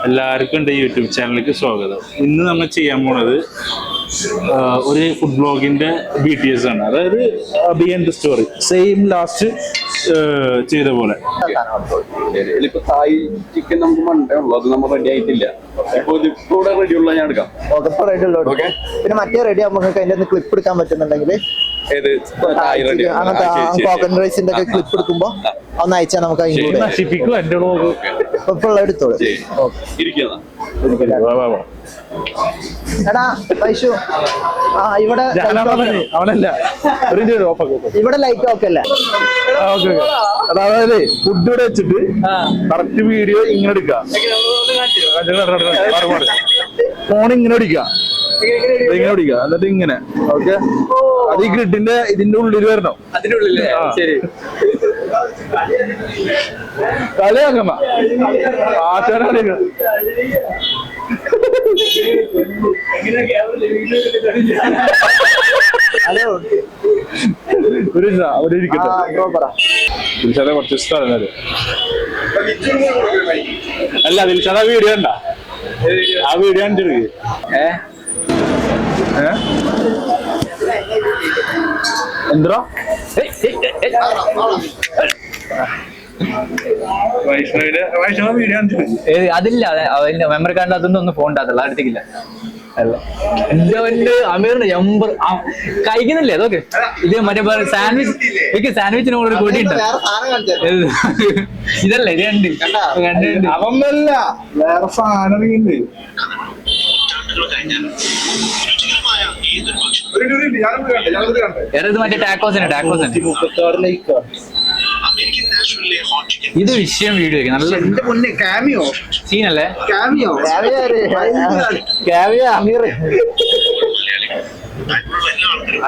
എല്ലാവർക്കും എൻ്റെ യൂട്യൂബ് ചാനലിലേക്ക് സ്വാഗതം. ഇന്ന് നമ്മൾ ചെയ്യാൻ പോണത് ഒരു ഫുഡ് ബ്ലോഗിന്റെ BTS ആണ്. അതായത് behind the story same last ചെയ്ത പോലെ. ഇപ്പൊ തായ് ചിക്കൻ നമുക്ക് മണ്ടേ ഉള്ളു, അത് നമ്മൾ റെഡി ആയിട്ടില്ല. ഇപ്പൊ റെഡി ഉള്ള ഞാൻ എടുക്കാം. പിന്നെ മറ്റേ റെഡി ആകുമ്പോൾ അതിന്റെ ക്ലിപ്പ് എടുക്കാൻ പറ്റുന്നുണ്ടെങ്കിൽ കോക്കനട്ട് റൈസിന്റെ ഒക്കെ ക്ലിപ്പ് എടുക്കുമ്പോ ഒന്ന് അയച്ചാൽ നമുക്ക് നശിപ്പിക്കും. എൻ്റെ ഇപ്പൊ എടുത്തോളൂ. എടാ വൈഷു, ഇവിടെ അവനല്ല, ഇവിടെ ലൈറ്റ് ഓക്കെ അല്ലേ? അതായത് ഫുഡ് ഇവിടെ വെച്ചിട്ട് കറക്റ്റ് വീഡിയോ ഇങ്ങനെ എടുക്കുക, ഫോൺ ഇങ്ങനെ ഓടിക്കുക, ഇങ്ങനെ ഓടിക്കുക, എന്നിട്ട് ഇങ്ങനെ. ഓക്കെ, അത് ഈ ഗ്രിഡിന്റെ ഇതിന്റെ ഉള്ളിൽ വരണം. കളിയാക്കമ്മ ആചാരം കുറച്ച് സ്ഥലം അല്ല ദിൽഷാദ വീഡിയോ ഉണ്ട, ആ വീഡിയോ കണ്ടിരിക്കും. എന്തോ അതില്ല, അവന്റെ മെമ്മറി കാർഡിൽ അതൊന്നും ഒന്നും ഫോൺ ഉണ്ടാകത്തില്ല, അടുത്തേക്കില്ല. അല്ല എന്റെ അമീറിന്റെ എമ്പർ കഴിക്കുന്നില്ലേ അതൊക്കെ. ഇത് മറ്റേ സാൻഡ്വിച്ച്, സാൻഡ്വിച്ചിന് കൂടെ കൂടി ഇതല്ല, ഇത് കണ്ട് അവന്നല്ല വേറെ സാധനം. ഇത് മറ്റേ ടാക്കോസിന് ഇത് വിഷയം വീഡിയോ നല്ല സീനല്ലേ.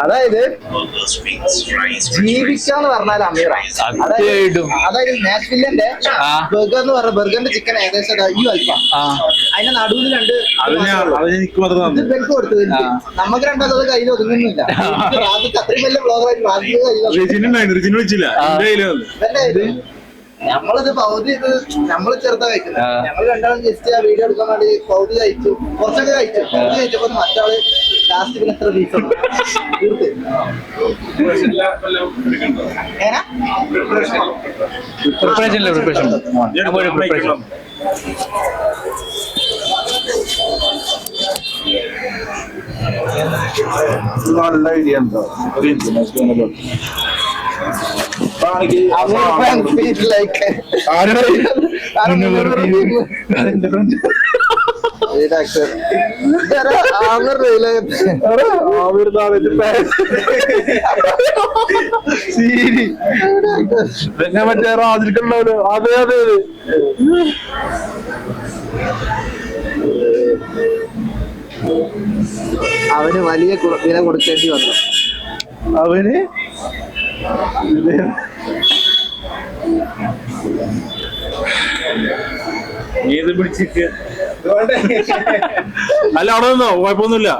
അതായത് ജീവിക്കാന്ന് പറഞ്ഞാൽ അമീറാണ്. അതായത് നാഷ്വില്ലിന്റെ ബർഗർ എന്ന് പറഞ്ഞ ബർഗറിന്റെ ചിക്കൻ ഏകദേശം അതിന്റെ നടുവിൽ രണ്ട് കൊടുത്തത് നമുക്ക് രണ്ടാമത് കയ്യിൽ ഒതുങ്ങുന്നില്ല. അത്രയും വലിയ ബ്ലോഗായിട്ട് നമ്മളിത് പൗതി നമ്മള് ചെറുതാ കഴിക്കുന്നത്. ഞങ്ങൾ രണ്ടാളും ജസ്റ്റ് ആ വീഡിയോ എടുക്കാൻ വേണ്ടി പൗതി കഴിച്ചു, കുറച്ചൊക്കെ കഴിച്ചു. പൗതി കഴിച്ചപ്പോ മറ്റാള് ലാസ്റ്റ് പിന്നെ എത്ര പീസ് നല്ല ഐഡിയ ഉണ്ടോ? മറ്റേ റാജിൽക്കുണ്ടാവല്ലോ, അതെ അതെ. അവന് വലിയ വില കൊടുക്കേണ്ടി വന്നു. അവന് ഏത് പിടിച്ചിട്ട് അല്ല അവിടെ നിന്നോ, കുഴപ്പമൊന്നുമില്ല,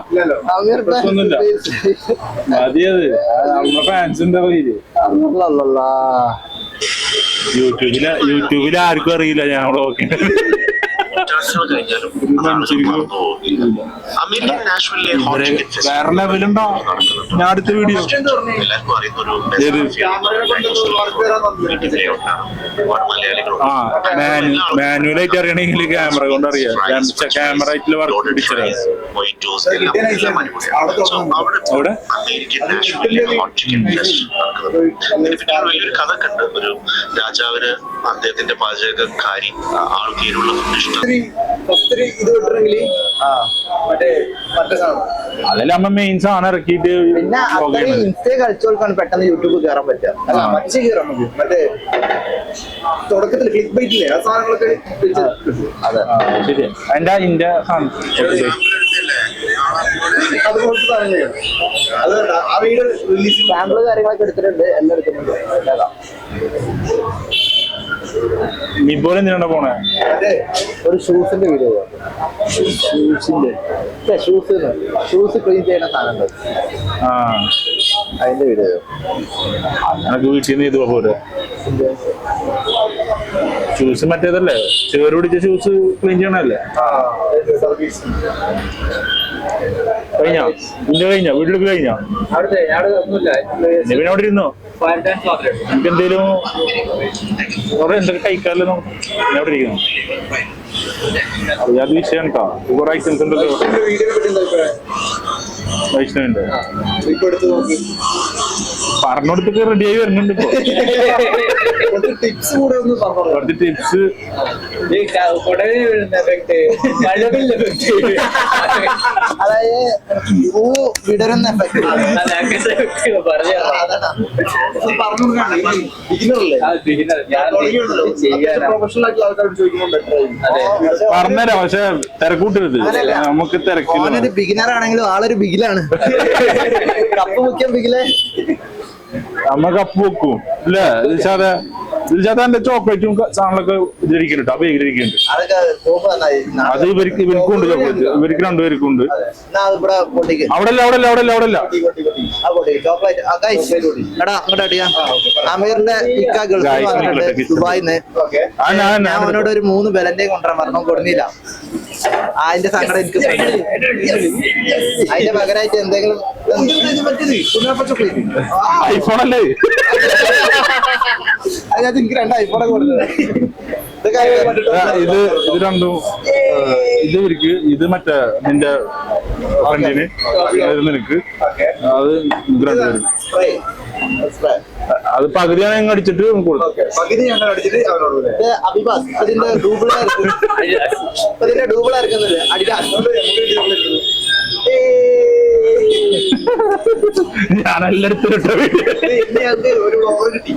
മതിയത്. നമ്മളെ ഫാൻസിന്റെ യൂട്യൂബിൽ ആർക്കും അറിയില്ല ഞാൻ ബ്ലോഗ്. വേറെ ലെവലുണ്ടോ? ഞാൻ അടുത്ത വീഡിയോ മാനുവലായിട്ട് അറിയണമെങ്കിൽ ക്യാമറ കൊണ്ട് അറിയാം. ക്യാമറ ആയിട്ടുള്ള വർക്ക് പിടിച്ചത് അവിടെ വലിയൊരു കഥ കണ്ട് ഒരു രാജാവിന് അദ്ദേഹത്തിന്റെ പാചകക്കാരി ആൾക്കാരുള്ള അതല്ല അമ്മ മെയിൻ സാധനം ഇറക്കിയിട്ട് പിന്നെ ഇൻസ്റ്റേ കളിച്ചോൾക്കാണ് പെട്ടെന്ന് യൂട്യൂബ് കയറാൻ പറ്റുക. അല്ല മറ്റേ കയറാൻ പറ്റും. മറ്റേ തുടക്കത്തിൽ ക്ലിക്ക് ബൈറ്റില്ലേ ആ സാധനങ്ങളൊക്കെ. അതെ ശരി. അതിന്റെ അതുപോലത്തെ സാധനങ്ങൾ ആ വീഡിയോ റിലീസ് സാമ്പിള് കാര്യങ്ങളൊക്കെ എടുത്തിട്ടുണ്ട്, എല്ലാം എടുക്കുന്നുണ്ട്. നിബോൽ എന്തിനാണ് പോണേ? ഒരു ഷൂസിന്റെ വീഡിയോ, ഷൂസ് ക്ലീൻ ചെയ്യുന്ന സാധനം അതിന്റെ വീഡിയോ. വീട്ടിൽ നിന്ന് ചെയ്തു പോലെ ഷൂസ് മറ്റേതല്ലേ, ചേറ് പിടിച്ച ഷൂസ് ക്ലീൻ ചെയ്യണല്ലേ? സർവീസ് കഴിഞ്ഞോ? നിന്റെ കഴിഞ്ഞോ? വീട്ടിലേക്ക് കഴിഞ്ഞോ? പിന്നെ അവിടെ ഇരുന്നോ? നമുക്ക് എന്തേലും എന്തൊക്കെ കഴിക്കാമല്ലോ? അവിടെ ഇരിക്കുന്നു. അത് വിഷയം കേട്ടോ. കുറെ ഐറ്റംസ് ഉണ്ടല്ലോ വൈഷ്ണവിന്റെ. പറഞ്ഞോടത്തൊക്കെ റെഡിയായി വരുന്നുണ്ട് ഇപ്പൊ. ടിപ്സ് കൂടെ ഒന്ന് പറഞ്ഞു. കുറച്ച് ടിപ്സ്. അതായത് പൂ വിടരുന്ന എഫക്ട് പ്രൊഫഷണൽ ആയിട്ടുള്ള ആൾക്കാരോട് ചോദിക്കുമ്പോൾ ബെറ്റർ പറഞ്ഞുതരാം, പക്ഷെ തിരക്കൂട്ടരുത്. നമുക്ക് തിരക്കില്ല. അവനൊരു ബിഗിനർ ആണെങ്കിലും ആളൊരു ബിഗിലാണ്. കപ്പ് മുഖ്യം ബിഗിലെ നമ്മ കപ്പ് വെക്കും ഇല്ലേ? ദിൽഷാദ് എന്റെ ചോക്ലേറ്റും സാധനങ്ങളൊക്കെ ഇതിരിക്കുന്നുണ്ട്. അപ്പൊ ഇതിരിക്കുന്നുണ്ട്. അതൊക്കെ കോപ്പ് നന്നായി. അത് ഇവർക്കും ഉണ്ട് ചോക്ലേറ്റ്. ഇവർക്ക് രണ്ടുപേർക്കും ഉണ്ട്. ഇവിടെ പൊട്ടിക്ക് അവിടെ അല്ല. ചോക്ലേറ്റ് എടാ അങ്ങോട്ട് അടിയാ. അമീറിന്റെ ഇക്ക ഗൾഫിൽ വന്നിട്ടുണ്ട് ദുബായിന്ന്. ഞാൻ അവനോട് ഒരു 3 ബലന്റെയും കൊണ്ടുവരാൻ പറഞ്ഞു, കൊടുന്നില്ല. അതിന്റെ സങ്കടം എനിക്ക്. അതിന്റെ പകരമായിട്ട് എന്തെങ്കിലും ഐഫോൺ അല്ലേ? അതിനകത്ത് എനിക്ക് 2 ഐഫോണൊക്കെ കൊടുത്തത്. ഇത് രണ്ടും ഇത് ഇവർക്ക്, ഇത് മറ്റേ നിന്റെ ഫ്രണ്ടിന്, നിനക്ക്. അത് രണ്ടുപേരും അത് പകുതിയാണ് ഞങ്ങൾ അടിച്ചിട്ട് അഭിബാസ് അതിന്റെ ഡൂബിൾ ഇറക്കുന്നത് ഞാൻ എല്ലായിടത്തും ഒരു വ്ളോഗ് കിട്ടി.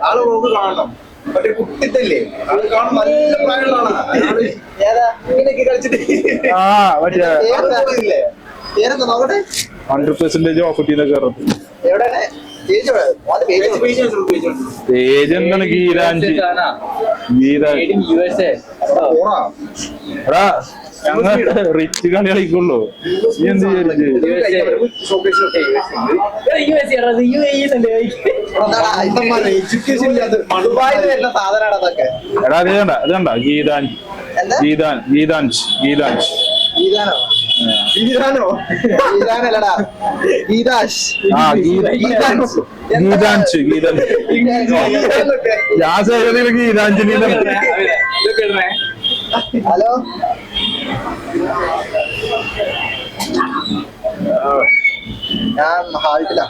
ആള് വ്ളോഗ് കാണണം. മറ്റേ കുട്ടിത്തല്ലേ ആള് കാണും. നല്ല പ്രായമുള്ള ആളാണ്. ഇങ്ങനെയൊക്കെ കളിച്ചിട്ട് പേരെന്താ നോക്കട്ടെ. 100% ഓഫ് കിട്ടിയെന്നൊക്കെ പറഞ്ഞു. എവിടെയാണ് പേജ് എന്താണ്? ഗീതാഞ്ച്. എടാ ഞങ്ങൾ റിച്ച് കളി കളിക്കുള്ളൂ. നീ എന്ത് എഡ്യൂക്കേഷൻ സാധനമാണ് അതൊക്കെ. എടാ അത് കണ്ട ഗീതാഞ്ച്. ഗീതാനോ? ഗീതാനല്ലടാ, ഗീതാഷ്. ഗീതാഞ്ചിനി. ഹലോ ഞാൻ ഹാൾട്ടിലാ.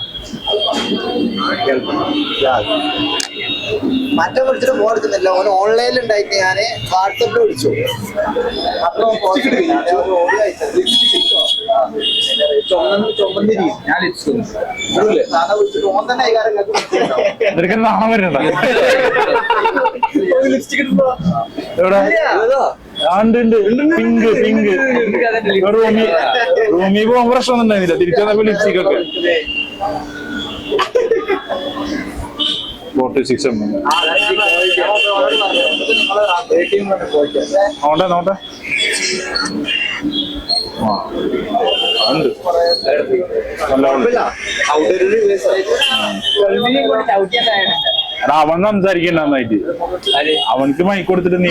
മറ്റേ വിളിച്ചിട്ട് ഫോൺ എടുക്കുന്നില്ല. ഓന് ഓൺലൈനിൽ ഉണ്ടായിട്ട് ഞാന് വാട്സപ്പിൽ വിളിച്ചു. അപ്പൊ ചുമന്നിരി ഞാൻ വിളിച്ചിട്ട് ഓൻ തന്നെ നിനക്ക് നാണം വരണ്ട. പിങ്ക് റൂമിൽ പോകാൻ പ്രശ്നമൊന്നും ഉണ്ടായിരുന്നില്ല. തിരിച്ചു വന്നപ്പോ ലിപ്സ്റ്റിക് ഒക്കെ 46 നോട്ടെ അവൻ സംസാരിക്കണ്ട നന്നായിട്ട്. അവനക്ക് മൈക്ക് കൊടുത്തിട്ട് നീ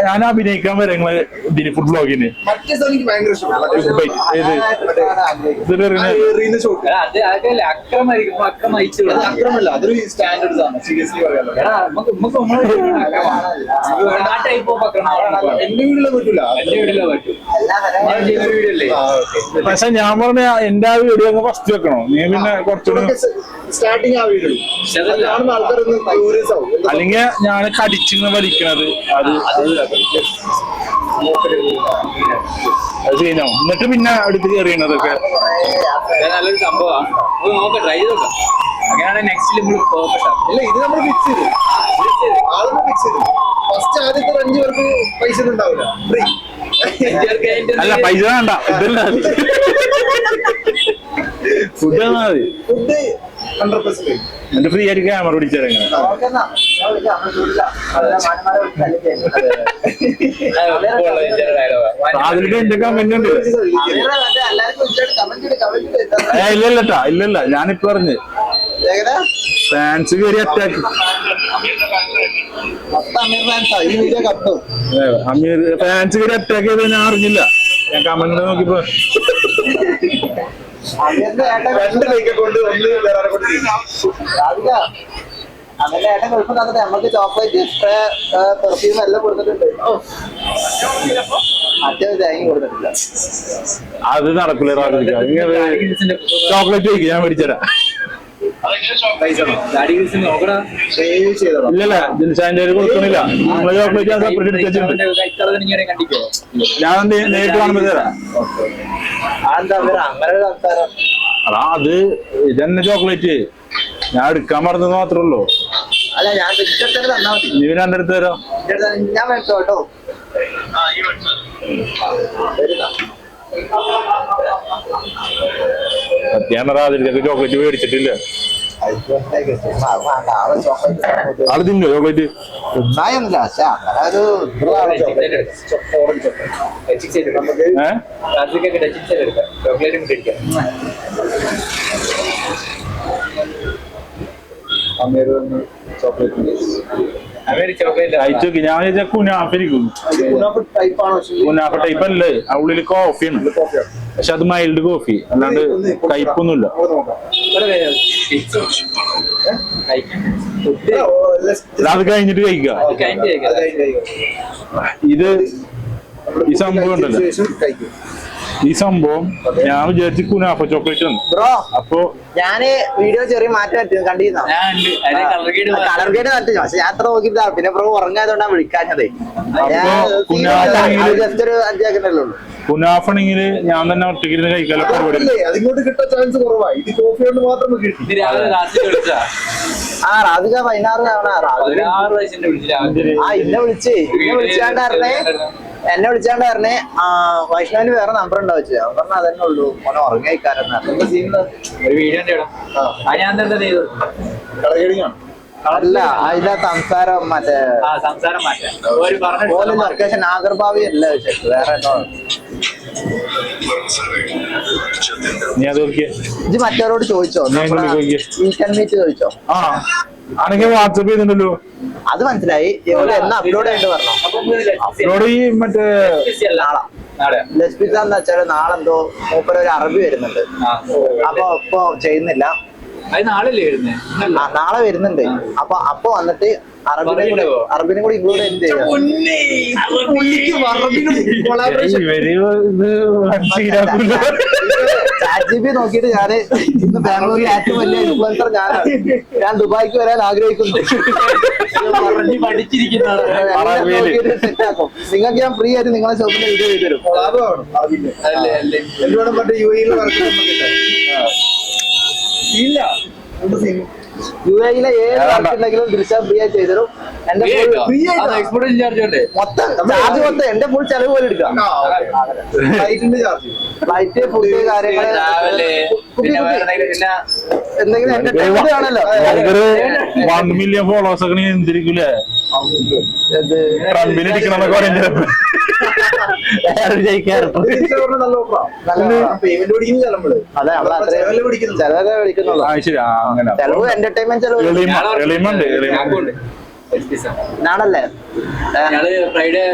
ഞാൻ അഭിനയിക്കാൻ വരെ നിങ്ങള് ഇതിന് ഫുഡ് ബ്ലോഗിന്. അതൊരു സ്റ്റാൻഡേർഡ് ആണ്. സീരിയസ്ലി പറയാലോ. എന്റെ വീട്ടിലെ പറ്റൂല. പക്ഷെ ഞാൻ പറഞ്ഞ എന്റെ ആ വീഡിയോ ഒക്കെ ഫസ്റ്റ് വെക്കണോ? നീ പിന്നെ കുറച്ചുകൂടെ സ്റ്റാർട്ടിങ് ആ വീഡിയോ ആൾക്കാരൊന്ന് ക്യൂരിയസ് ആവും. അല്ലെങ്കിൽ ഞാൻ കടിച്ചിന്ന് വലിക്കണത് അത് കഴിഞ്ഞോ? എന്നിട്ട് പിന്നെ അടുത്ത് കയറിയണതൊക്കെ നല്ലൊരു സംഭവമാണ്. നോക്കാം, ട്രൈ ചെയ്ത് നോക്കാം. അങ്ങനെയാണെങ്കിൽ നെക്സ്റ്റ് നമ്മൾ ഇല്ല, ഇത് നമ്മൾ ഫിക്സ് ചെയ്തു. ആളൊന്ന് ഫിക്സ് ചെയ്തു. ഫസ്റ്റ് ആദ്യത്തെ 5 പേർക്ക് പൈസ ഒന്നും ഉണ്ടാവില്ല. ഫ്രീ. അല്ല പൈസ വേണ്ട, ഫുഡ് മതി. ഫുഡ് 100% എന്നിട്ട് ഫ്രീ ആയിട്ട് ക്യാമറ പിടിച്ചേരെങ്ങനെ. അതിലേക്ക് എന്റെ കമന്റ് ഉണ്ട്. ഇല്ലല്ലട്ടാ, ഇല്ലല്ല ഞാനിപ്പോ പറഞ്ഞു എങ്ങനെ ഫാൻസ് കയറി അറ്റാക്ക്. മൊത്തം അമീർ ഫാൻസാ ഈ വീഡിയോ കട്ടും. അമീർ ഫാൻസ് കയറി അറ്റാക്ക് ചെയ്ത് ഞാൻ അറിഞ്ഞില്ല. ഞാൻ കമന്റ് നോക്കിയപ്പോ അമീറിന്റെ ഏട്ടൻ രാധിക അങ്ങനെ ഏട്ടൻ കുഴപ്പം തന്നിട്ട് നമുക്ക് ചോക്ലേറ്റ് സ്പ്രേ പെർഫ്യൂം എല്ലാം കൊടുത്തിട്ടുണ്ട്. മറ്റേ തേങ്ങ കൊടുത്തിട്ടില്ല. അത് നടക്കില്ല. ചോക്ലേറ്റ് കഴിക്കും, ഞാൻ മേടിച്ചരാം. ഇല്ലല്ല ജിൻസാന്റെ കൊടുക്കണില്ല. നമ്മള് ചോക്ലേറ്റ് ഞാൻ സെപ്പറേറ്റ് എടുത്തിട്ടുണ്ട്. ഞാൻ നേരിട്ട് കാണുമ്പോ തരാം. അതെന്താ അങ്ങനെ ഒരു സംസാരം? അതാ അത് ഇതന്നെ ചോക്ലേറ്റ് ഞാൻ എടുക്കാൻ പറഞ്ഞത് മാത്രമേ ഉള്ളൂ. അല്ല ഞാൻ തന്നെ തന്നാ മതി. നീ രണ്ടു അടുത്ത് തരാം. ഞാൻ മേടിച്ചോ കേട്ടോ. സത്യാതിരിക്കൊക്കെ ചോക്ലേറ്റ് മേടിച്ചിട്ടില്ല. ആള് തിന്നോ ചോക്ലേറ്റ്? തിന്നായൊന്നുമില്ല. പക്ഷെ അങ്ങനെ ഒരു അയച്ചോക്കി. ഞാൻ വിചാരിച്ച കുനാഫിരിക്കും. കുനാഫ ടൈപ്പ് അല്ലേ, ആ ഉള്ളില് കോഫിയാണ്. പക്ഷെ അത് മൈൽഡ് കോഫി, അല്ലാണ്ട് കയ്പൊന്നുമില്ല. അത് കഴിഞ്ഞിട്ട് കഴിക്കുക. ഇത് ഈ സംഭവം ഉണ്ടല്ലോ, ഈ സംഭവം ഞാൻ വിചാരിച്ചു കുനാഫ ചോക്ലേറ്റ് ആണ്. ബ്രോ അപ്പൊ ഞാന് വീഡിയോ ചെറിയ മാറ്റം കണ്ടിരുന്നോ? കളർഗേഡ് നട്ടു. പക്ഷെ ഞാൻ അത്ര നോക്കിയില്ല. പിന്നെ ബ്രോ ഉറങ്ങായതുകൊണ്ടാണ് വിളിക്കാഞ്ഞതേ. ജസ്റ്റ് ഒരു 5 സെക്കൻഡല്ലേ ഉള്ളൂ. കുനാഫണെങ്കിൽ ഞാൻ തന്നെ ഒറ്റയ്ക്കിരുന്ന് കഴിക്കാനുള്ള പരിപാടി. അതിങ്ങോട്ട് കിട്ടാൻ ചാൻസ് കുറവാണ്. ഇത് കോഫി കൊണ്ട് മാത്രം കിട്ടി. ആ രാധിക 16 തവണ ഇന്നെ വിളിച്ചാണ്ടായിരുന്നേ. എന്നെ വിളിച്ചാണ്ടായിരുന്നേ. വൈഷ്ണവിന് വേറെ നമ്പർ ഉണ്ടാ വെച്ചു. അവൻ പറഞ്ഞ അതന്നെ ഉള്ളൂ, മോനെ ഉറങ്ങിക്കാരെന്നാ. അല്ല അതിന്റെ സംസാരം മറ്റേ ലൊക്കേഷൻ നാഗർഭാവി അല്ല വെച്ചിട്ട് വേറെ എന്തോ. നീ അത് നോക്കിയേ. ഇത് മറ്റവരോട് ചോദിച്ചോ? വീക്കെൻഡ് മീറ്റ് ചോദിച്ചോ? ആ ആണെങ്കിൽ വാട്സപ്പ് ചെയ്യുന്നുണ്ടല്ലോ. അത് മനസ്സിലായി. എന്നാ അപ്ലോഡ് ചെയ്തിട്ട് പറഞ്ഞോ? അപ്ലോഡ് ഈ മറ്റേ ലസ്പിസ എന്ന് വെച്ചാല് നാളെന്തോ മൂപ്പര് ഒരു അറബി വരുന്നുണ്ട്. അപ്പൊ ഇപ്പൊ ചെയ്യുന്നില്ല. നാളെ വരുന്നുണ്ട്. അപ്പൊ വന്നിട്ട് അറബിനെ കൂടി ഇൻക്ലൂഡ് ചെയ്യുക. ChatGPT നോക്കിയിട്ട് ഞാന് ഇന്ന് ബാംഗ്ലൂരിൽ ഏറ്റവും വലിയ ഇൻഫ്ലുവൻസർ ഞാനാണ്. ഞാൻ ദുബായിക്ക് വരാൻ ആഗ്രഹിക്കുന്നു. സെറ്റാക്കും. നിങ്ങൾക്ക് ഞാൻ ഫ്രീ ആയിട്ട് നിങ്ങളെ ഷോപ്പിന്റെ വീഡിയോ ചെയ്തു തരും. UAE-ലെ ഏത് വർക്ക് ഉണ്ടെങ്കിലും ദൃശ്യ ഫ്രീ ആയി ചെയ്തരും. എന്റെ മൊത്തം ചാർജ് മൊത്തം എന്റെ ഫുൾ ചെലവ് പോലെ എടുക്കാം. ഫ്ലൈറ്റ് ഫുഡ് കാര്യങ്ങള് എന്തെങ്കിലും എന്റർടൈൻമെന്റ് ആണല്ലോ. 1 മില്യൺ ഫോളോവേഴ്സ് ഒക്കെ എന്തിരിക്കൂലേ? ട്രംപിനിരിക്കണമെന്നൊക്കെ പറയുന്നത്. ചെലവ് എന്റർടൈൻമെന്റ് ചെലവ് നാളല്ലേ? ഫ്രൈഡേ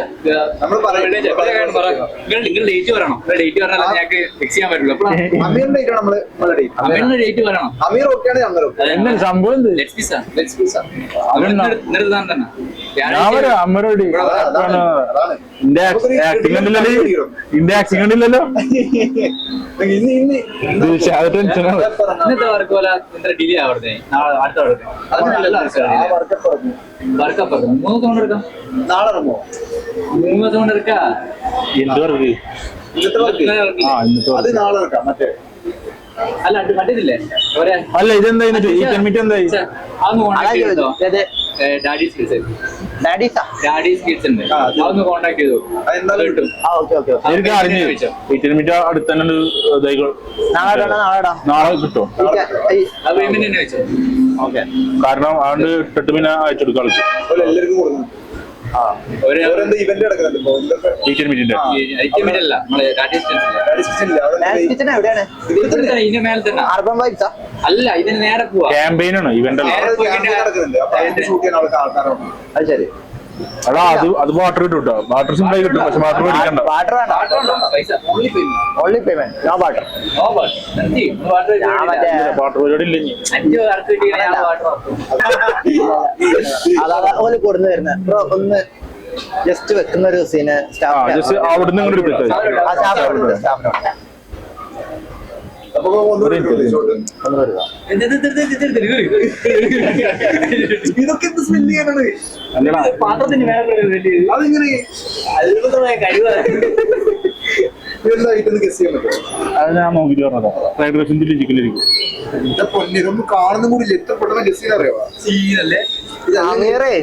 നിങ്ങൾ ഡേറ്റ് പറയണം. ഡേറ്റ് പറഞ്ഞാൽ ഞങ്ങൾക്ക് ഫിക്സ് ചെയ്യാൻ പറ്റുള്ളൂ. ഡേറ്റ് പറയണം. എന്താണ് സംഭവം? നിർത്താൻ തന്നെ കണ്ടില്ലല്ലോ. ഇന്നത്തെ വർക്ക് പോലെ ഇത്ര ഡിലേ ആവരുതേ. അടുത്ത വർക്കപ്പ് 3 തവണ എടുക്കാം. നാളെ 3 തവണ എടുക്കാ. എന്ത് വർക്ക്? അല്ല മറ്റേതില്ലേ? അല്ല ഇതെന്താ മീറ്റ് എന്തായി? ഡാഡീസ് കിഡ്സ് ഉണ്ട്. അതൊന്ന് കോണ്ടാക്ട് ചെയ്തു കിട്ടും. അടുത്ത് തന്നെ നാളെ കിട്ടും. പേയ്മെന്റ് തന്നെ വെച്ചോ. കാരണം അതുകൊണ്ട് ഇട്ടിട്ട് പിന്നെ അയച്ചെടുക്കാൻ എല്ലാവർക്കും കൊടുക്കണം. ഇവന്റ് നടക്കുന്നുണ്ട് വീക്കെൻഡ് മീറ്റിന്റെ എവിടെയാണ് ഇതിന്റെ മേലെ തന്നെ അർബൻ വൈബ്സാ അല്ല ഇതിന് നേരെ പോവാ ക്യാമ്പയിനാണ് ഇവന്റ് അല്ല. നടക്കുന്നുണ്ട് അപ്പൊ അതിന്റെ ഷൂട്ട് ചെയ്യാൻ ആൾക്ക് ആൾക്കാരുണ്ട് അത് ശരി എടാ അത് വാട്ടർ കിട്ടും കേട്ടോ. വാട്ടർ സിമ്പിളായി കിട്ടും, പക്ഷെ വാട്ടർ മേടിക്കണ്ട. വാട്ടർ വേണ്ട പൈസ only payment no water water പരിപാടി ഇല്ല ഇനി. 5 വർക്ക് കിട്ടിയാൽ വാട്ടർ അതാ ഓല് കൊടുന്നു വരുന്നത് ബ്രോ ഒന്ന് ജസ്റ്റ് വെക്കുന്ന ഒരു സീന് ജസ്റ്റ് അവിടുന്ന് ഇങ്ങോട്ട് എടുത്തിട്ട് ഒന്ന് വരിക ഇതൊക്കെ എന്ത് സ്മെല്ല് ചെയ്യാനാണ് പാത്രത്തിന് മേലെ അതിങ്ങനെ എന്തായിട്ടൊന്ന് ഗസ് ചെയ്യാൻ പറ്റുമോ അത് ഞാൻ നോക്കിട്ട് പറഞ്ഞതാ. ഫ്രൈഡ് റൈസും ചില്ലി ചിക്കനിരിക്കും. എന്റെ പൊന്നെ ഇതൊന്നും കാണുന്ന കൂടി എത്തപ്പെടുന്ന ഗസ് ചെയ്യാൻ അറിയാവോ അമീറേ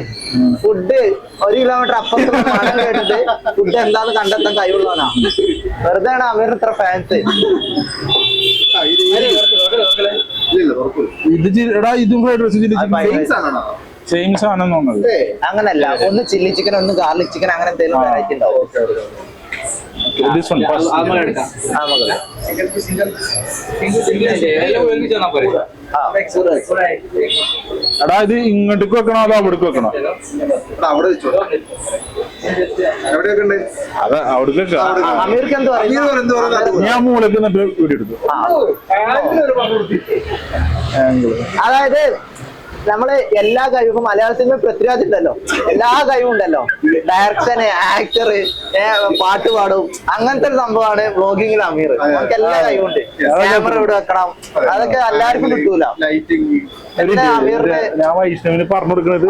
ഫുഡ് 1 കിലോമീറ്റർ അപ്പുറത്ത് മണം കേട്ടിട്ട് ഫുഡ് എന്താന്ന് കണ്ടെത്താൻ കഴിവുള്ളവനാ. വെറുതെ ആണ് അമീറിന് ഇത്ര ഫാൻസ്. ഇത് എടാ ഇതും ഫ്രൈഡ് റൈസും ചില്ലി ചിക്കൻ സെയിം സാധനം തോന്നുന്നത്. അങ്ങനല്ല, ഒന്ന് ചില്ലി ചിക്കൻ ഒന്ന് ഗാർലിക് ചിക്കൻ അങ്ങനെ എന്തെങ്കിലും വെറൈറ്റി ഉണ്ടാവും. This one first. ആ മകളെ എടാ ഇത് ഇങ്ങോട്ടേക്ക് വെക്കണോ അതോ അവിടേക്ക് വെക്കണോ? അവിടെ വെച്ചോ എവിടെയൊക്കെ ഉണ്ട് അത് അവിടേക്ക് വെക്കാം. അമീർക്ക് എന്ത് പറയും? ഞാൻ മൂലക്ക് എന്നിട്ട് വീഡിയോ എടുത്തു. അതായത് നമ്മള് എല്ലാ കഴിവും മലയാള സിനിമ പൃഥ്വിരാജ് ഉണ്ടല്ലോ, എല്ലാ കഴിവും ഉണ്ടല്ലോ, ഡയറക്ഷന്, ആക്ടറ്, പാട്ട് പാടും, അങ്ങനത്തെ ഒരു സംഭവമാണ് വ്ളോഗിങ്ങിൽ അമീർ. നമുക്ക് എല്ലാ കഴിവുണ്ട്. ക്യാമറ ഇവിടെ വെക്കണം, അതൊക്കെ എല്ലാവർക്കും കിട്ടൂല. എന്താ അമീറിന് ഞാൻ വൈഷ്ണവിന് പറഞ്ഞു കൊടുക്കുന്നത്.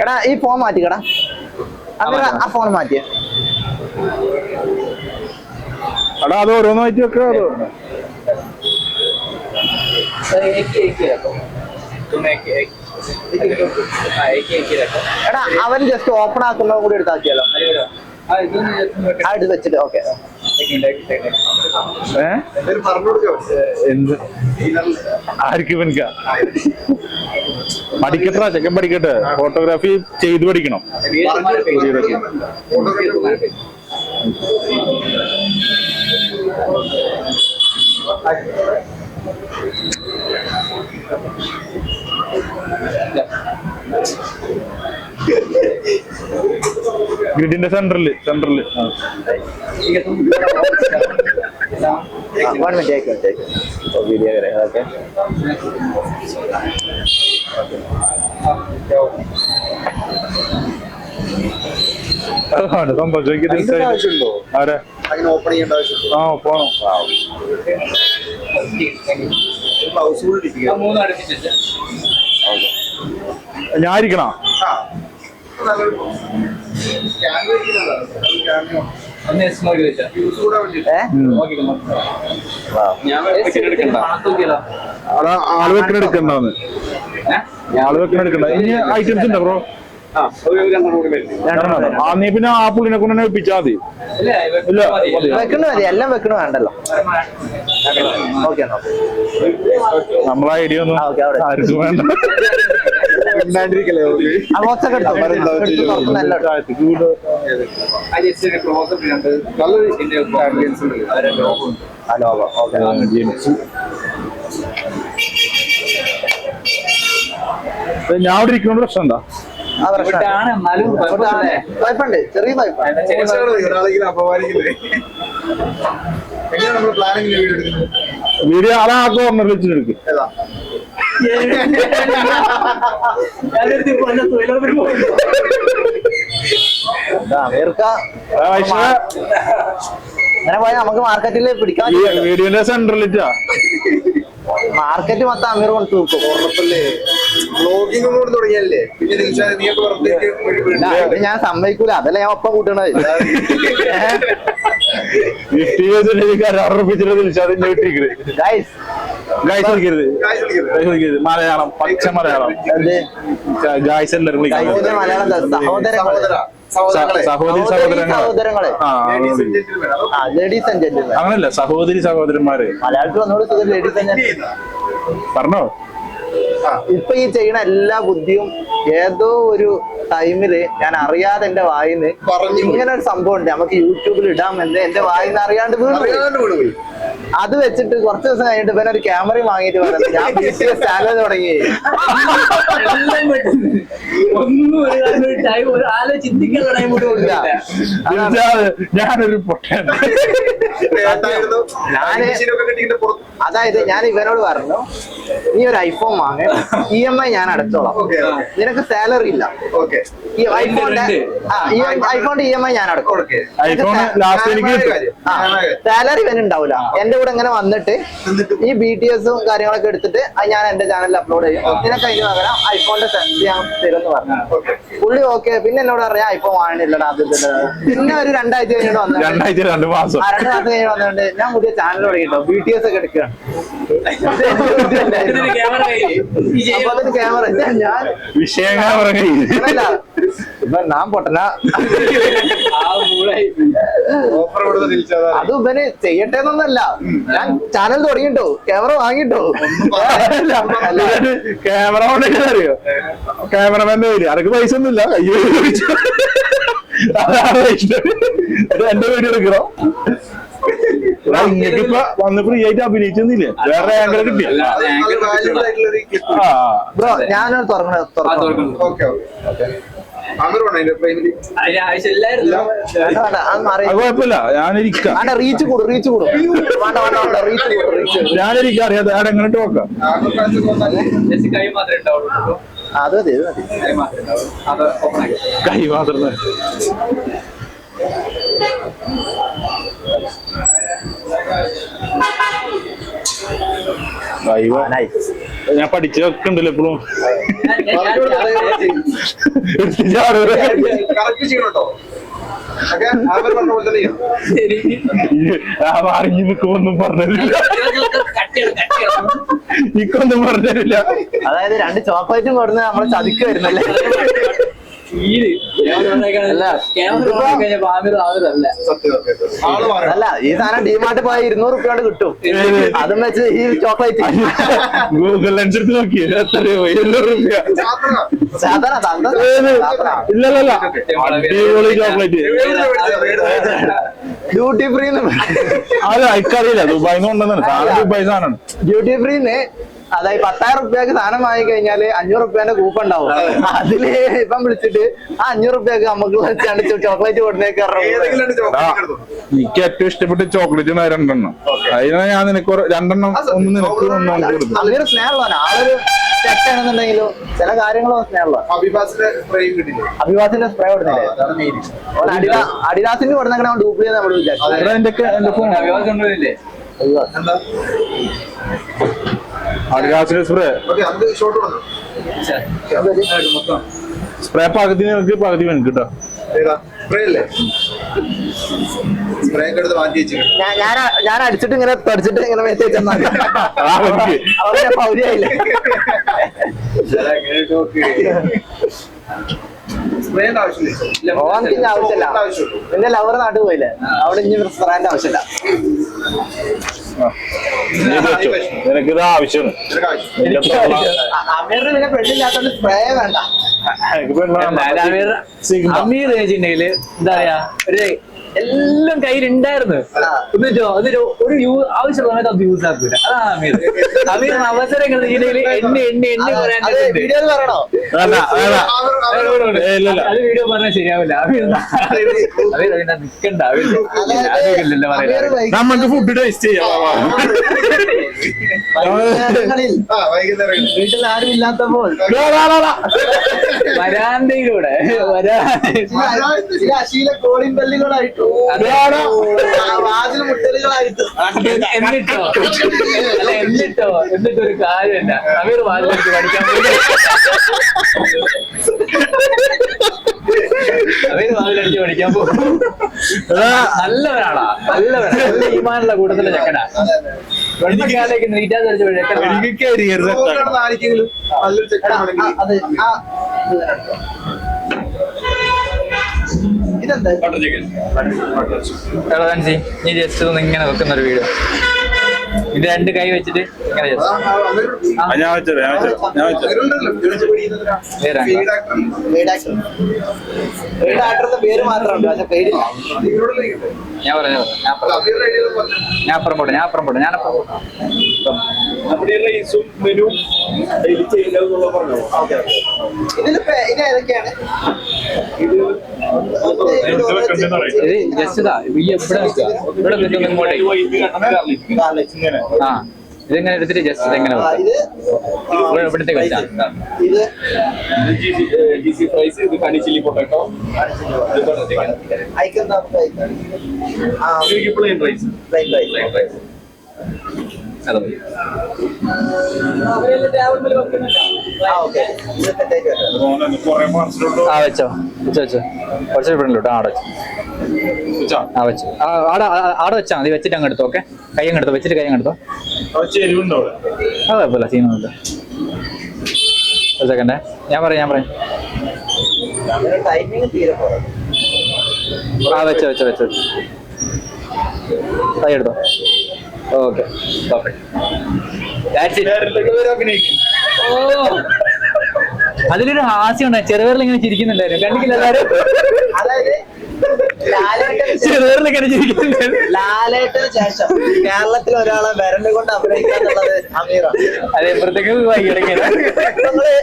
എടാ ഈ ഫോൺ മാറ്റിക്കടാ അമീർ, ആ ഫോൺ മാറ്റിയ. എടാ അത് ഓരോന്ന് മാറ്റി വെക്കാം. എടാ അവൻ ജസ്റ്റ് ഓപ്പൺ ആക്കുന്ന കൂടി എടുത്താക്കിയാലോ. എടുത്ത് വെച്ചിട്ട് ഓക്കെ. എന്ത് ആർക്ക് പനിക്ക പഠിക്കട്ടാ, ചെക്കൻ പഠിക്കട്ടെ. ഫോട്ടോഗ്രാഫി ചെയ്ത് പഠിക്കണം. ഗ്രിഡിന്റെ സെന്ററില് One minute, take it. Oh, video करें, okay. അതാണ് സംഭവിച്ചത്. ആരെ ഓപ്പൺ ചെയ്യേണ്ട ആവശ്യമുണ്ടോ? ആ പോണം. ഞാൻ ഇരിക്കണ അതാ ആള് വെക്കണ എടുക്കണ്ടെന്ന്. ആള് വെക്കണ എടുക്കണ്ട. ഇനി ഐറ്റംസ് ഉണ്ടോ ബ്രോ? നീ പിന്നെ ആ പുള്ളിനെ കൊണ്ട് തന്നെ വെപ്പിച്ചാ മതി. ഇല്ല വെക്കണ മതി, എല്ലാം വെക്കണ വേണ്ടല്ലോ. ഓക്കെ നമ്മളെ ഐഡിയ ഒന്നും ആർക്കും വേണ്ട. ഞാൻ അവിടെ ഇരിക്കുന്ന പ്രശ്നം എന്താ? വായ്പുണ്ട്, ചെറിയ വായ്പ. വീഡിയോ അതാ കോർണറിൽ വെച്ചിട്ട് അങ്ങനെ പോയാൽ നമുക്ക് മാർക്കറ്റിൽ പിടിക്കാൻ. വീഡിയോന്റെ സെന്ററിലിട്ടാ മാർക്കറ്റ് മൊത്തം അമീർ കൊണ്ട് തൂക്കും. തുടങ്ങിയല്ലേ ഞാൻ സമ്മതിക്കൂല, അതല്ല ഞാൻ ഒപ്പം കൂട്ടണത്. മലയാളം പച്ച മലയാളം ഗായ്സ് എല്ലാവരും മലയാളം സഹോദരി സഹോദരങ്ങളെ ലേഡീസ് ആൻഡ് ജെന്റിൽമെൻ. അങ്ങനല്ല, സഹോദരി സഹോദരന്മാര് മലയാളത്തിൽ ഒന്നുകൂടി ലേഡീസ് ആൻഡ് ജെന്റിൽമെൻ പറഞ്ഞോ. ഇപ്പൊ ഈ ചെയ്യുന്ന എല്ലാ ബുദ്ധിയും ഏതോ ഒരു ടൈമില് ഞാൻ അറിയാതെ എന്റെ വായിന്ന് ഇങ്ങനെ ഒരു സംഭവം ഉണ്ട്, നമുക്ക് യൂട്യൂബിൽ ഇടാമെന്ന് എന്റെ വായിന്ന് അറിയാണ്ട് വീണു. അത് വെച്ചിട്ട് കുറച്ച് ദിവസം കഴിഞ്ഞിട്ട് ഇവനെ ഒരു ക്യാമറയും വാങ്ങിയിട്ട് പറഞ്ഞു ഞാൻ BTS ചാനൽ തുടങ്ങി. ഞാനൊരു പൊട്ടൻ. അതായത് ഞാൻ ഇവനോട് പറഞ്ഞു നീ ഒരു ഐഫോൺ വാങ്ങ, EMI ഞാൻ അടച്ചോളാം, നിനക്ക് സാലറി ഇല്ല, ഈ ഐഫോണിന്റെ EMI ഞാൻ അടക്കും, സാലറി ഇവന് ഉണ്ടാവില്ല. എന്റെ കൂടെ ഇങ്ങനെ വന്നിട്ട് ഈ BTSഉം കാര്യങ്ങളൊക്കെ എടുത്തിട്ട് അത് ഞാൻ എന്റെ ചാനലിൽ അപ്ലോഡ് ചെയ്യും, നിനക്ക് അതിന് പകരം ഐഫോണിന്റെ സെൻസ് ഞാൻ തരുമെന്ന് പറഞ്ഞു. പുള്ളി ഓക്കെ. പിന്നെ എന്നോട് പറയാം ഐഫോൺ വാങ്ങണില്ലടാ അത്. പിന്നെ ഒരു 2 ആഴ്ച കഴിഞ്ഞിട്ട് വന്നു, 2 മാസം 2 മാസം കഴിഞ്ഞ് വന്നിട്ടുണ്ട് ഞാൻ പുതിയ ചാനൽ തുടങ്ങിട്ടോ, BTS ഒക്കെ എടുക്കുകയാണ്. ക്യാമറ ഞാൻ വിഷയം ക്യാമറ ഇപ്പൊ ഞാൻ പൊട്ടനാ. അത് ഇവന് ചെയ്യട്ടെ എന്നൊന്നല്ല, ഞാൻ ചാനൽ തുടങ്ങിട്ടോ, ക്യാമറ വാങ്ങിട്ടോ. ക്യാമറ കൊണ്ടൊക്കെ അറിയോ, ക്യാമറമാന്റെ പേര് അനക്ക് പൈസ ഒന്നുമില്ല, അയ്യോ എന്റെ വീഡിയോ എടുക്കണോ? ഇങ്ങക്കിപ്പ വന്ന് ഫ്രീ ആയിട്ട് അഭിനയിച്ചൊന്നുമില്ലേ, വേറെ ആങ്കർ കിട്ടിയ ബ്രോ ഞാനത് തുറക്കണം. കുഴപ്പമില്ല, ഞാനിരിക്കാം, റീച്ച് കൂടും ഞാനിരിക്കാം, അറിയാതെ അവിടെ എങ്ങനെ നോക്കാം. അത് മതി കൈ മാത്രം ഞാൻ പഠിച്ചതൊക്കെ ഉണ്ടല്ലോ എപ്പോഴും. അറിഞ്ഞു നിൽക്കുമൊന്നും പറഞ്ഞില്ല, നിക്കൊന്നും പറഞ്ഞില്ല. അതായത് 2 ചോക്ലേറ്റും കൊടുന്ന് നമ്മള് ചതിക്ക് വരുന്നല്ലേ. അല്ല ഈ സാധനം ഡിമാർട്ട് പോയ 200 രൂപ കൊണ്ട് കിട്ടും, അതും വെച്ച് ഈ ചോക്ലേറ്റ് ഗൂഗിൾ ലെൻസ് എടുത്ത് നോക്കി എത്രയോ 700 രൂപ. ഇല്ലല്ല അടിപൊളി ചോക്ലേറ്റ്, ഡ്യൂട്ടി ഫ്രീ. അല്ല എനിക്കറിയില്ല, ദുബായിന്ന് കൊണ്ടുവന്നാണ് സാധനം, ദുബായ് സാധനമാണ്. ഡ്യൂട്ടി ഫ്രീന്ന് അതായത് 10,000 രൂപയ്ക്ക് സാധനം വാങ്ങി കഴിഞ്ഞാല് 500 രൂപേന്റെ കൂപ്പൺ ഉണ്ടാവും. അതില് ഇപ്പം വിളിച്ചിട്ട് ആ 500 രൂപയ്ക്ക് നമുക്ക് ചോക്ലേറ്റ് കൊടുത്തേക്ക്. എനിക്ക് ഏറ്റവും ഇഷ്ടപ്പെട്ട ചോക്ലേറ്റ് 2 അതിനാ ഞാൻ നിനക്ക് 2 ഒന്ന് നിനക്ക് കൊടുത്തു. അങ്ങനെ സ്നേഹമുള്ളവനാ ആളൊരു തെറ്റാണെന്നുണ്ടെങ്കിലും ചില കാര്യങ്ങളോ സ്നേഹമുള്ള. അഭിവാസിന്റെ സ്പ്രേ കൊടുത്തില്ലേ, അഡിദാസിന്റെ കൊടുത്തങ്ങനെ ഡൂപ്പ് ചെയ്ത് നമ്മൾ വിചാരിച്ചു. എന്റെ ഫോൺ സ്പ്രേ പകുതി നിനക്ക് പകുതി വേണം കേട്ടോ. ഞാൻ അടിച്ചിട്ട് ഇങ്ങനെ പഠിച്ചിട്ട് ഇങ്ങനെ മെസ്സേജ് പൗരിയായില്ലേ. ഓണത്തിന്റെ ആവശ്യമില്ല, എന്റെ ലവർ നാട്ടിൽ പോയില്ലേ, അവിടെ ഇനി സ്പ്രേന്റെ ആവശ്യമില്ല. നിനക്കിത് ആവശ്യമാണ്. അമീറിന് പിന്നെ പെണ്ണില്ലാത്തോണ്ട് സ്പ്രേ വേണ്ട. അമീർ വെച്ചിട്ടുണ്ടെങ്കില് എന്താ പറയാ, ഒരു എല്ലാം കയ്യിലുണ്ടായിരുന്നു, എന്നിട്ടോ ഒരു ആവശ്യമുള്ള സമയത്ത് അത് യൂസ് ആക്കൂല. അതാണ് അമീർ. അമീറിന് അവസരങ്ങൾ എണ്ണി പറയാൻ വീഡിയോയിൽ പറയണോ? അത് വീഡിയോ പറഞ്ഞാൽ ശരിയാവില്ല. അമീർ നിക്കണ്ട, അമീറില്ലല്ലോ പറയാൻ. നമുക്ക് ഫുഡ് ടേസ്റ്റ് ചെയ്യാം. വീട്ടിൽ ആരും ഇല്ലാത്തപ്പോൾ വരാന്തയിലൂടെ അശീല കോളിംഗ് ബെല്ലുകളായിട്ടും വാതിൽ മുട്ടലുകളായിട്ടും എന്നിട്ടൊരു കാര്യമില്ല. അമീർ വാതിലെടുത്ത് പഠിക്കാൻ അമീർ വാതിലടിച്ച് പഠിക്കാൻ പോകും. നല്ലവനാടാ, നല്ല ഈമാനുള്ള കൂട്ടത്തിലെ ചെക്കനാ. വെള്ളിക്കാലേക്ക് നീറ്റാൻ ധരിച്ച നീ ജസ്റ്റ് ഒന്ന് ഇങ്ങനെ വെക്കുന്ന ഒരു വീഡിയോ ഇത് രണ്ട് കൈ വെച്ചിട്ട് ഇങ്ങനെ just. ആ, ഞാൻ വെച്ചത് വേറെ ആക്ടറിന്റെ പേര് മാത്രമുണ്ട് പക്ഷെ പേരില്ല. ഞാൻ പറയാം ഞാൻ അപ്പുറം പോട്ടെ നമ്മുടെ റൈസും മെനു ഡെയിലി ചെയ്യുന്ന പറഞ്ഞു. ഇത് ഏതൊക്കെയാണ്? ഇത് ജസ്റ്റ് ഇതാ ഇവിടെ വെക്കുക ഇങ്ങോട്ടേക്ക്. ആ ഇതെങ്ങനെ എടുത്തിട്ട് ജസ്റ്റ് ഇതെങ്ങനെ ഇവിടത്തേക്ക് വെച്ചാൽ ഇത് GC ഫ്രൈസ്, ഇത് ഹണി ചില്ലി പൊട്ടാറ്റോ, അയക്കുന്ന പ്ലെയിൻ റൈസ്. ആ വെച്ചോ കുറച്ച് ഫ്രണ്ടിലോട്ട് ആടെ വെച്ചോ ആ വെച്ചു ആടെ വെച്ചാൽ മതി. വെച്ചിട്ട് അങ്ങ് എടുത്തോ. ഓക്കെ കൈ അങ്ങ് എടുത്തോ. വെച്ചിട്ട് കൈ അങ്ങ് എടുത്തോ. ചെരുവുണ്ടോ അത് കുഴപ്പമില്ല, സീനൊന്നുമില്ല. ഒരു സെക്കൻഡേ ഞാൻ പറയാം ടൈമിങ് തീരെ കുറവ്. ആ വെച്ചോ കൈ എടുത്തോ. ഓക്കെ അതിലൊരു ഹാസ്യം ഉണ്ടായി. ചെറുപേരിൽ ഇങ്ങനെ ചിരിക്കുന്നുണ്ടായിരുന്നു, കണ്ടിട്ടില്ല എല്ലാരും? അതായത് ചെറുപേരിൽ ഇങ്ങനെ ചിരിക്കുന്നുണ്ടായിരുന്നു. ലാലേട്ടന് ശേഷം കേരളത്തിൽ ഒരാളെ വിരല് കൊണ്ട് അഭിനയിക്കുക എന്നുള്ളത് അമീറാണ്. അതെ, മൃതക്കൊക്കെ വായിക്കണം. നിങ്ങള്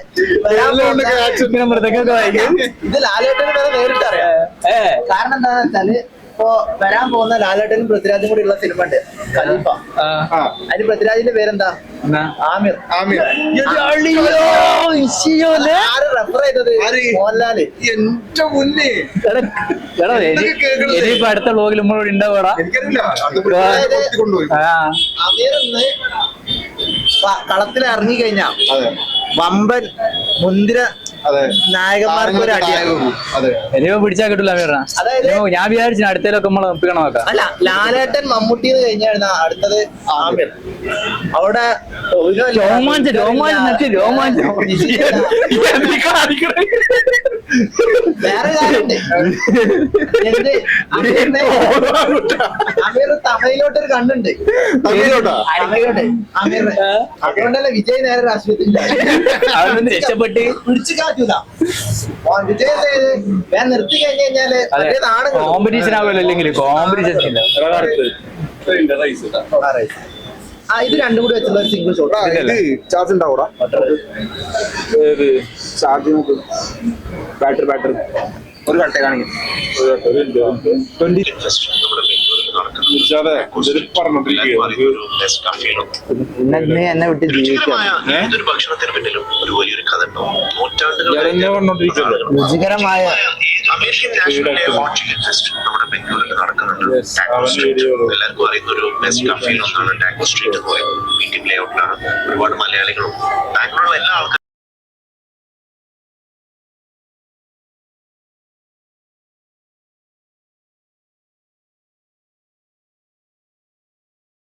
വരാൻ പോകുന്ന മൃതക്കൊക്കെ വായിക്കും. ഇത് ലാലേട്ടന് വരെ നേരിട്ടറിയാം. കാരണം എന്താണെന്ന് വെച്ചാല് ഇപ്പൊ വരാൻ പോകുന്ന ലാലേട്ടനും പൃഥ്വിരാജും കൂടി ഉള്ള സിനിമ ഉണ്ട് ഖലീഫ. അതിന് പൃഥ്വിരാജിന്റെ പേരെന്താ? ആമിർ. ആര് റെഫർ ചെയ്തത്? മോഹൻലാല്. എന്റെ മുന്നേ ഇനിയിപ്പോ അടുത്ത വ്ലോഗിൽ നമ്മളോട് ഉണ്ടാവൂടാ. അമീർ ഇന്ന് കളത്തിൽ ഇറങ്ങി കഴിഞ്ഞാ വമ്പൻ മുന്തിര നായകന്മാർക്ക് ഒരു അടിയാകും. ഇനിയിപ്പോ പിടിച്ചാൽ കിട്ടില്ല അമീറിനാ. അതായത് ഞാൻ വിചാരിച്ചു അടുത്തേലൊക്കെ നമ്മളെ ഒപ്പിക്കണം നോക്കാം. അല്ല, ലാലേട്ടൻ മമ്മൂട്ടി കഴിഞ്ഞാൽ അടുത്തത് ആമിർ. അവിടെ വേറെ കാര്യമുണ്ട്. എന്ത് അമീർ തമിഴിലോട്ടൊരു കണ്ണുണ്ട്. തമിഴിലോട്ട് അമീർ. അതുകൊണ്ടല്ലേ വിജയ് നേരെ രാഷ്ട്രീയത്തിൽ രക്ഷപ്പെട്ട് പിടിച്ചു കാറ്റൂല. വിജയ് ഞാൻ നിർത്തി കഴിഞ്ഞു കഴിഞ്ഞാല് നാട് കോമ്പറ്റീഷൻ ആവുമല്ലോ. അല്ലെങ്കിൽ കോമ്പറ്റീഷൻ ഇല്ല. ഇത് രണ്ടും കൂടി വെച്ചുള്ള ഒരു സിംഗിൾ ഷോട്ട്. ചാർജ് ഉണ്ടാവൂടാ? ചാർജ് നോക്ക്. ബാറ്ററി ഒരു കട്ടേ കാണിക്കും. എന്നെ വിട്ട് ജീവിക്കാം. ഏതൊരു ഭക്ഷണത്തിന് പിന്നിലും ഒരു വലിയൊരു കഥ ഉണ്ടാവും. നൂറ്റാണ്ടുകൾ രുചികരമായ American national hot chicken fest നമ്മുടെ ബംഗളൂരിൽ നടക്കുന്നുണ്ട്. ടാക്കോ സ്ട്രീറ്റ് എല്ലാവർക്കും അറിയുന്ന ഒരു ബെസ്റ്റ് കഫേയിൽ ഒന്നാണ് ടാക്കോ സ്ട്രീറ്റ് എന്ന് പറയുന്നത്. മീറ്റിംഗ് ലേഔട്ടിലാണ്. ഒരുപാട് മലയാളികളും ബാംഗ്ലൂരിലെ